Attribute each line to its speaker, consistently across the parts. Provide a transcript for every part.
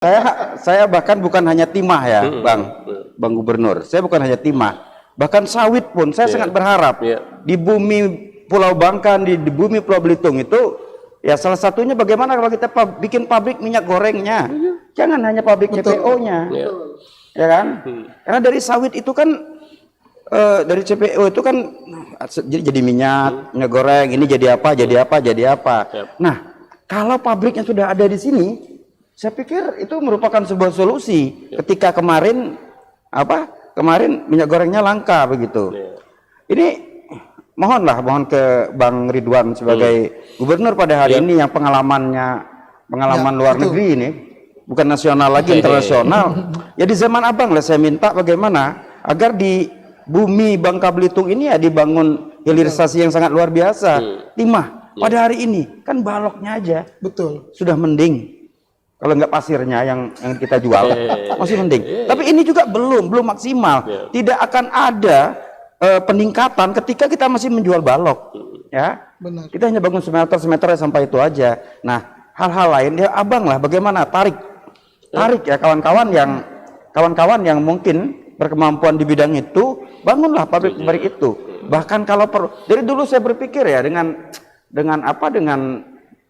Speaker 1: Saya bahkan bukan hanya timah ya, Bang Gubernur. Saya bukan hanya timah, bahkan sawit pun saya sangat berharap di bumi Pulau Bangka, di bumi Pulau Belitung itu ya salah satunya bagaimana kalau kita bikin pabrik minyak gorengnya, jangan hanya pabrik CPO-nya, ya kan? Karena dari sawit itu kan dari CPO itu kan jadi minyak goreng, ini jadi apa. Nah, kalau pabriknya sudah ada di sini, saya pikir itu merupakan sebuah solusi. Ketika kemarin minyak gorengnya langka begitu. Ini mohon ke Bang Ridwan sebagai gubernur pada hari ini yang pengalaman luar negeri ini, bukan nasional lagi, internasional. Ya di zaman Abang lah saya minta bagaimana agar di bumi Bangka Belitung ini ya dibangun hilirisasi yang sangat luar biasa. Timah pada hari ini kan baloknya aja sudah mending. Kalau nggak pasirnya yang kita jual masih mending. Tapi ini juga belum maksimal. Tidak akan ada peningkatan ketika kita masih menjual balok. Ya.
Speaker 2: Benar.
Speaker 1: Kita hanya bangun semeter sampai itu aja. Nah, hal-hal lain ya Abang lah bagaimana tarik ya kawan-kawan yang mungkin berkemampuan di bidang itu, bangunlah pabrik-pabrik itu. Bahkan kalau perlu. Dari dulu saya berpikir ya dengan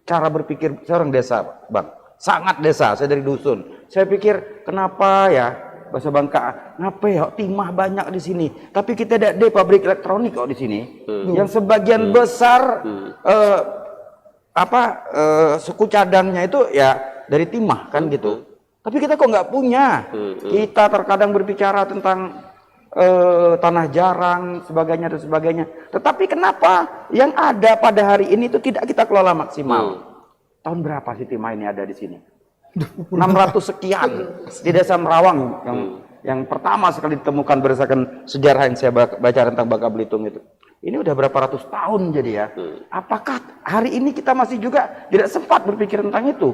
Speaker 1: cara berpikir seorang desa, Bang. Sangat desa, saya dari dusun. Saya pikir kenapa ya bahasa Bangka, kenapa ya timah banyak di sini, tapi kita ada pabrik elektronik kok di sini, yang sebagian besar suku cadangnya itu ya dari timah kan gitu. Tapi kita kok nggak punya. Kita terkadang berbicara tentang tanah jarang, dan sebagainya. Tetapi kenapa yang ada pada hari ini itu tidak kita kelola maksimal? Tahun berapa sih timah ini ada di sini? 600 sekian di Desa Merawang yang pertama sekali ditemukan berdasarkan sejarah yang saya baca tentang Bangka Belitung itu. Ini udah berapa ratus tahun jadi ya. Apakah hari ini kita masih juga tidak sempat berpikir tentang itu?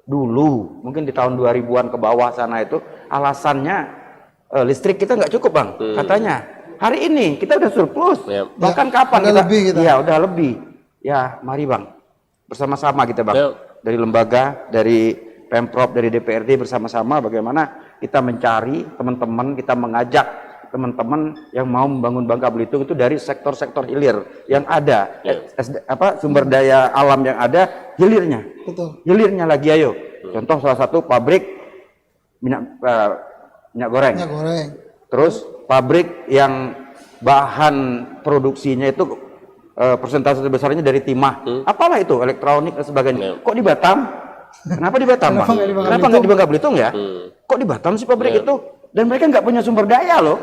Speaker 1: Dulu, mungkin di tahun 2000-an ke bawah sana itu alasannya listrik kita nggak cukup, Bang, katanya. Hari ini kita udah surplus. Bahkan kapan kita? Ya udah lebih. Ya, mari Bang. Bersama-sama kita Bang, dari lembaga, dari Pemprov, dari DPRD bersama-sama bagaimana kita mencari teman-teman, kita mengajak teman-teman yang mau membangun Bangka Belitung itu dari sektor-sektor hilir yang ada, sumber daya alam yang ada, hilirnya. Hilirnya lagi ayo. Contoh salah satu pabrik minyak goreng. Terus pabrik yang bahan produksinya itu persentase besarnya dari timah. Apalah itu, elektronik dan sebagainya. Kok di Batam? Kenapa di Batam, Bang? Kenapa nggak di Bangka Belitung ya? Kok di Batam sih pabrik itu? Dan mereka nggak punya sumber daya loh.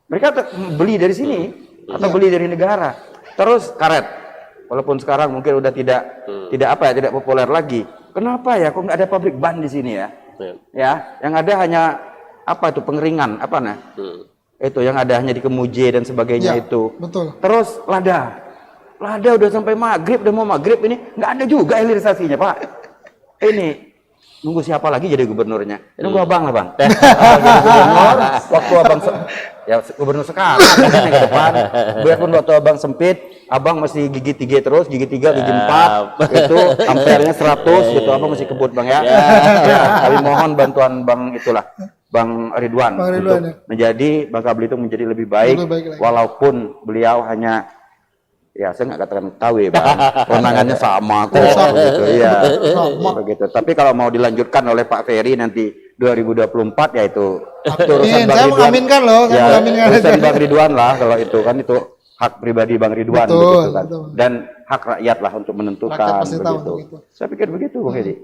Speaker 1: Mereka beli dari sini atau beli dari negara. Terus karet. Walaupun sekarang mungkin udah tidak populer lagi. Kenapa ya? Kok nggak ada pabrik ban di sini ya? Ya, yang ada hanya pengeringan itu yang ada hanya di Kemuje dan sebagainya itu. Terus lada udah sampai maghrib, udah mau maghrib ini nggak ada juga hilirisasinya Pak. Ini nunggu siapa lagi jadi gubernurnya? Nunggu Abang lah Bang. Jadi gubernur, waktu Abang gubernur sekarang ke depan, biarpun waktu Abang sempit, Abang masih gigi 3 terus, gigi 3, gigi 4, itu ampernya 100 gitu, Abang masih kebut Bang ya. Kami mohon bantuan Bang Bang Ridwan untuk menjadi Bangka Belitung menjadi lebih baik, walaupun beliau hanya saya nggak katakan tahu ya Bang, kewenangannya sama kok gitu ya. Begitu. Tapi kalau mau dilanjutkan oleh Pak Ferry nanti 2024 ya itu urusan Bang Ridwan. Mengaminkan loh, urusan Bang Ridwan lah kalau itu kan itu hak pribadi Bang Ridwan begitu kan. Dan hak rakyat lah untuk menentukan begitu. Saya pikir begitu Bang Ferry.